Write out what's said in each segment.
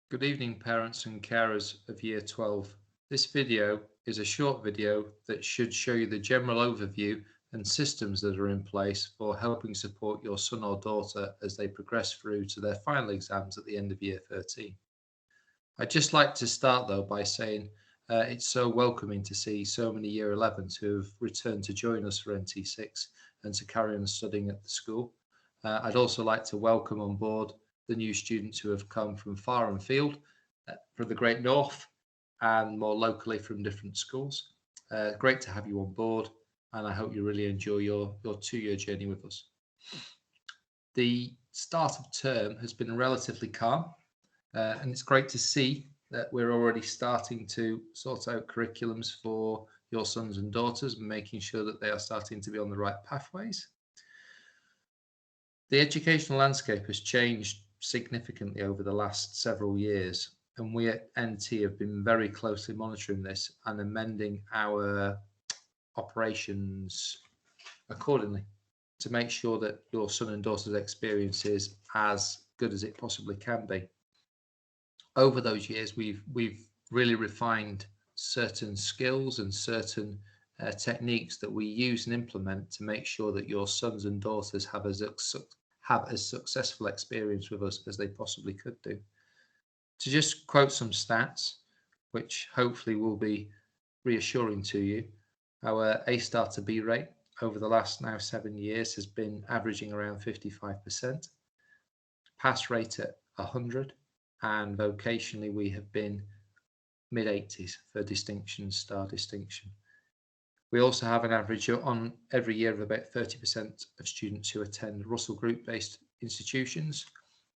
Good evening, parents and carers of Year 12. This video is a short video that should show you the general overview and systems that are in place for helping support your son or daughter as they progress through to their final exams at the end of Year 13. I'd just like to start though by saying it's so welcoming to see so many Year 11s who have returned to join us for NT6 and to carry on studying at the school. I'd also like to welcome on board the new students who have come from far and field, from the Great North and more locally from different schools. Great to have you on board, and I hope you really enjoy your 2-year journey with us. The start of term has been relatively calm, and it's great to see that we're already starting to sort out curriculums for your sons and daughters and making sure that they are starting to be on the right pathways. The educational landscape has changed significantly over the last several years, and we at NT have been very closely monitoring this and amending our operations accordingly to make sure that your son and daughter's experience is as good as it possibly can be. Over those years, we've really refined certain skills and certain techniques that we use and implement to make sure that your sons and daughters have as successful experience with us as they possibly could do. To just quote some stats, which hopefully will be reassuring to you, our A star to B rate over the last now 7 years has been averaging around 55%, pass rate at 100, and vocationally we have been mid-80s for distinction, star distinction. We also have an average on every year of about 30% of students who attend Russell Group-based institutions,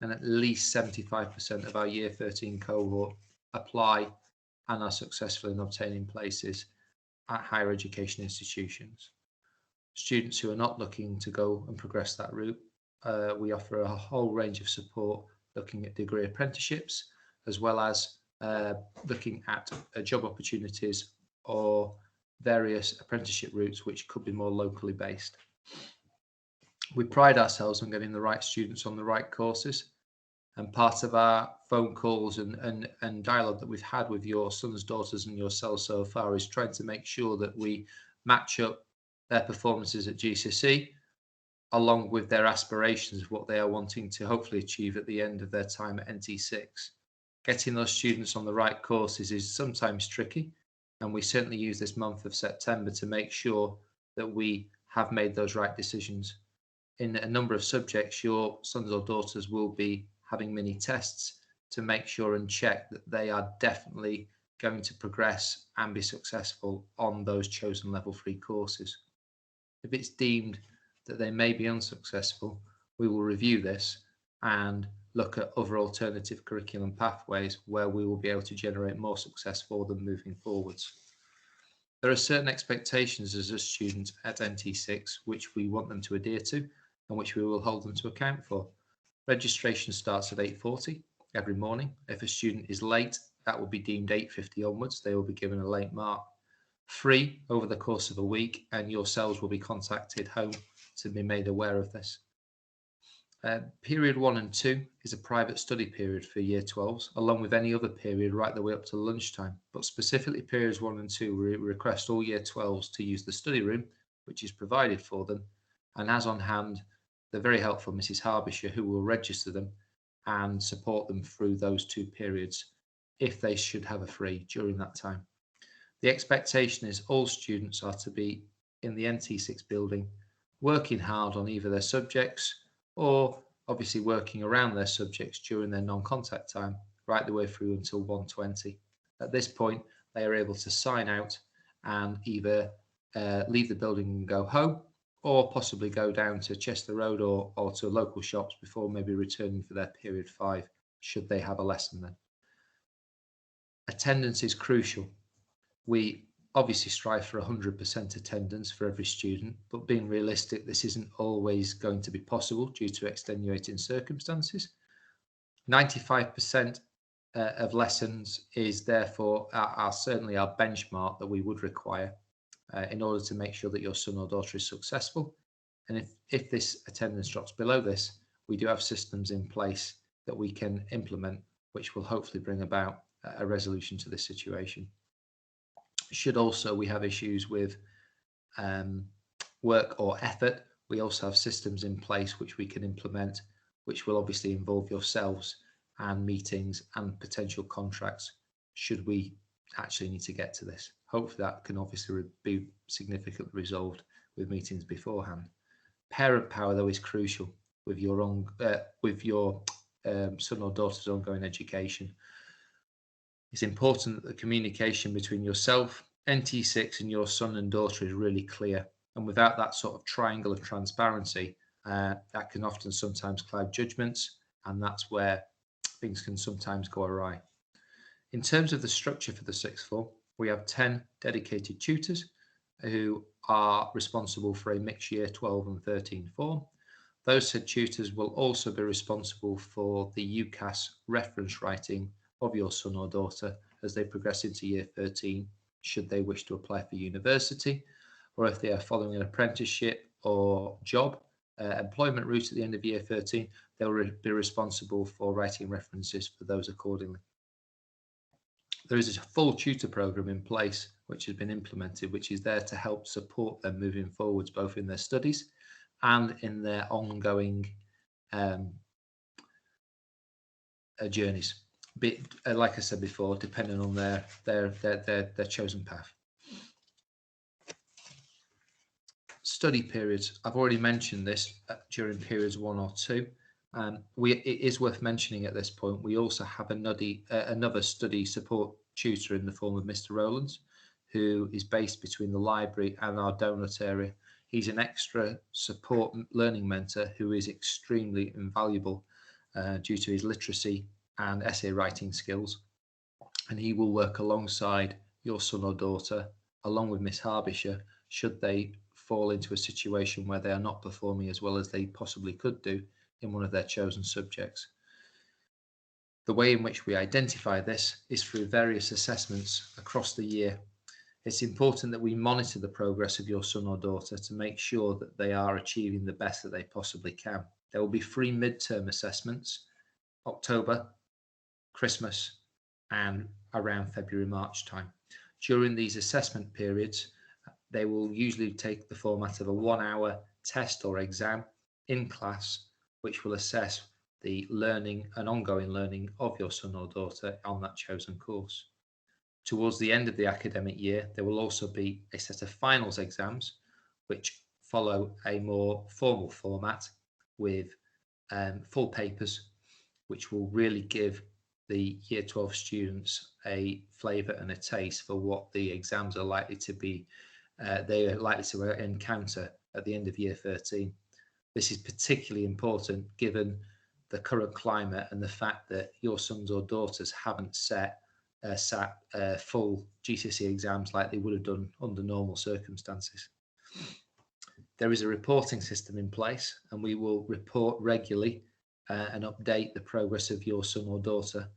and at least 75% of our Year 13 cohort apply and are successful in obtaining places at higher education institutions. Students who are not looking to go and progress that route, we offer a whole range of support looking at degree apprenticeships, as well as looking at job opportunities or various apprenticeship routes which could be more locally based. We pride ourselves on getting the right students on the right courses, and part of our phone calls and dialogue that we've had with your sons, daughters and yourselves so far is trying to make sure that we match up their performances at GCSE along with their aspirations of what they are wanting to hopefully achieve at the end of their time at NT6. Getting those students on the right courses is sometimes tricky, and we certainly use this month of September to make sure that we have made those right decisions. In a number of subjects, your sons or daughters will be having mini tests to make sure and check that they are definitely going to progress and be successful on those chosen level 3 courses. If it's deemed that they may be unsuccessful, we will review this and look at other alternative curriculum pathways where we will be able to generate more success for them moving forwards. There are certain expectations as a student at NT6 which we want them to adhere to and which we will hold them to account for. Registration starts at 8:40 every morning. If a student is late, that will be deemed 8:50 onwards. They will be given a late mark. Free over the course of a week, and yourselves will be contacted home to be made aware of this. Period 1 and 2 is a private study period for Year 12s, along with any other period right the way up to lunchtime. But specifically periods 1 and 2, we request all Year 12s to use the study room, which is provided for them, and has on hand the very helpful Mrs. Harbisher, who will register them and support them through those 2 periods if they should have a free during that time. The expectation is all students are to be in the NT6 building, working hard on either their subjects or obviously working around their subjects during their non-contact time, right the way through until 1:20. At this point, they are able to sign out and either leave the building and go home, or possibly go down to Chester Road or to local shops before maybe returning for their period 5, should they have a lesson then. Attendance is crucial. We obviously strive for 100% attendance for every student, but being realistic, this isn't always going to be possible due to extenuating circumstances. 95% of lessons is therefore are certainly our benchmark that we would require in order to make sure that your son or daughter is successful. And if this attendance drops below this, we do have systems in place that we can implement which will hopefully bring about a resolution to this situation. Should also we have issues with work or effort, we also have systems in place which we can implement, which will obviously involve yourselves and meetings and potential contracts should we actually need to get to this. Hopefully that can obviously be significantly resolved with meetings beforehand. Parent power, though, is crucial with your son or daughter's ongoing education. It's important that the communication between yourself, NT6, and your son and daughter is really clear. And without that sort of triangle of transparency, that can often sometimes cloud judgments, and that's where things can sometimes go awry. In terms of the structure for the sixth form, we have 10 dedicated tutors who are responsible for a mixed year 12 and 13 form. Those said tutors will also be responsible for the UCAS reference writing of your son or daughter as they progress into year 13, should they wish to apply for university, or if they are following an apprenticeship or job employment route at the end of year 13, they'll be responsible for writing references for those accordingly. There is a full tutor program in place which has been implemented, which is there to help support them moving forwards, both in their studies and in their ongoing journeys. Like I said before, depending on their chosen path. Study periods. I've already mentioned this during periods 1 or 2. It is worth mentioning at this point, we also have another study support tutor in the form of Mr. Rowlands, who is based between the library and our donut area. He's an extra support learning mentor who is extremely invaluable due to his literacy and essay writing skills. And he will work alongside your son or daughter, along with Miss Harbisher, should they fall into a situation where they are not performing as well as they possibly could do in one of their chosen subjects. The way in which we identify this is through various assessments across the year. It's important that we monitor the progress of your son or daughter to make sure that they are achieving the best that they possibly can. There will be 3 midterm assessments, October, Christmas, and around February, March time. During these assessment periods, they will usually take the format of a 1-hour test or exam in class, which will assess the learning and ongoing learning of your son or daughter on that chosen course. Towards the end of the academic year, there will also be a set of finals exams, which follow a more formal format with full papers, which will really give the year 12 students a flavour and a taste for what the exams are likely to be, they are likely to encounter at the end of year 13. This is particularly important given the current climate and the fact that your sons or daughters haven't sat full GCSE exams like they would have done under normal circumstances. There is a reporting system in place, and we will report regularly and update the progress of your son or daughter,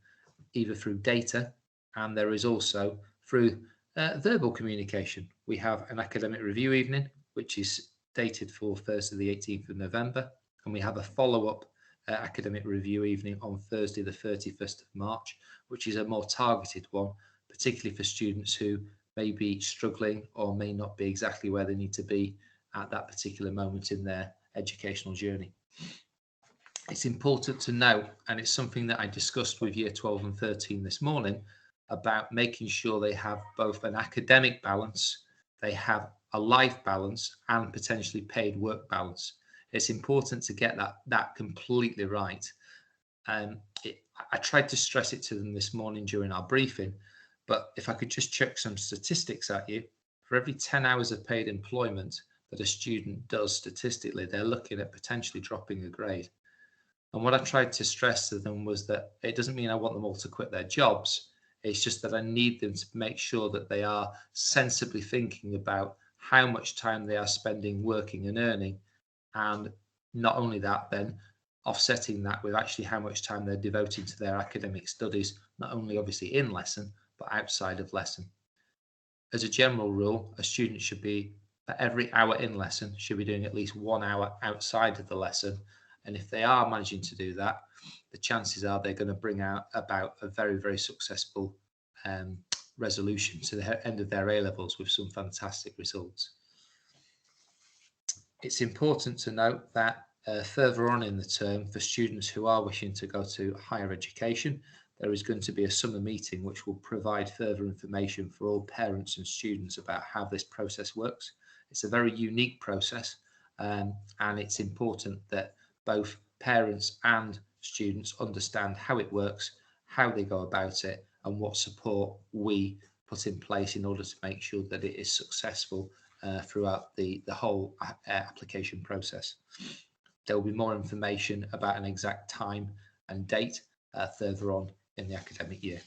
either through data, and there is also through verbal communication. We have an academic review evening, which is dated for Thursday the 18th of November, and we have a follow-up academic review evening on Thursday the 31st of March, which is a more targeted one, particularly for students who may be struggling or may not be exactly where they need to be at that particular moment in their educational journey. It's important to note, and it's something that I discussed with year 12 and 13 this morning, about making sure they have both an academic balance, they have a life balance, and potentially paid work balance. It's important to get that completely right. I tried to stress it to them this morning during our briefing, but if I could just check some statistics at you, for every 10 hours of paid employment that a student does statistically, they're looking at potentially dropping a grade. And what I tried to stress to them was that it doesn't mean I want them all to quit their jobs. It's just that I need them to make sure that they are sensibly thinking about how much time they are spending working and earning. And not only that, then offsetting that with actually how much time they're devoting to their academic studies, not only obviously in lesson, but outside of lesson. As a general rule, a student should be, for every hour in lesson, should be doing at least 1 hour outside of the lesson, And if they are managing to do that, the chances are they're going to bring about a very, very successful resolution to the end of their A-levels with some fantastic results. It's important to note that further on in the term, for students who are wishing to go to higher education, there is going to be a summer meeting which will provide further information for all parents and students about how this process works. It's a very unique process, and it's important that both parents and students understand how it works, how they go about it, and what support we put in place in order to make sure that it is successful throughout the whole application process. There will be more information about an exact time and date further on in the academic year.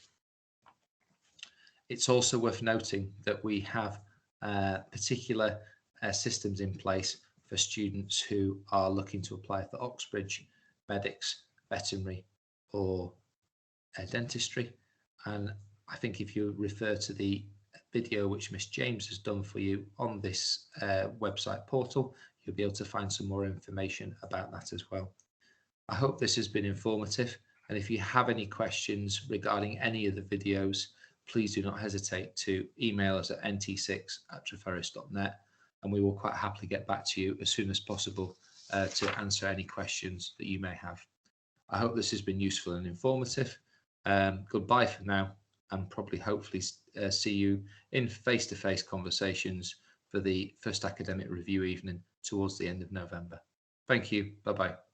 It's also worth noting that we have particular systems in place for students who are looking to apply for Oxbridge, medics, veterinary or dentistry. And I think if you refer to the video which Miss James has done for you on this website portal, you'll be able to find some more information about that as well. I hope this has been informative, and if you have any questions regarding any of the videos, please do not hesitate to email us at nt6@treferris.net, and we will quite happily get back to you as soon as possible to answer any questions that you may have. I hope this has been useful and informative. Goodbye for now, and probably hopefully see you in face-to-face conversations for the first academic review evening towards the end of November. Thank you. Bye-bye.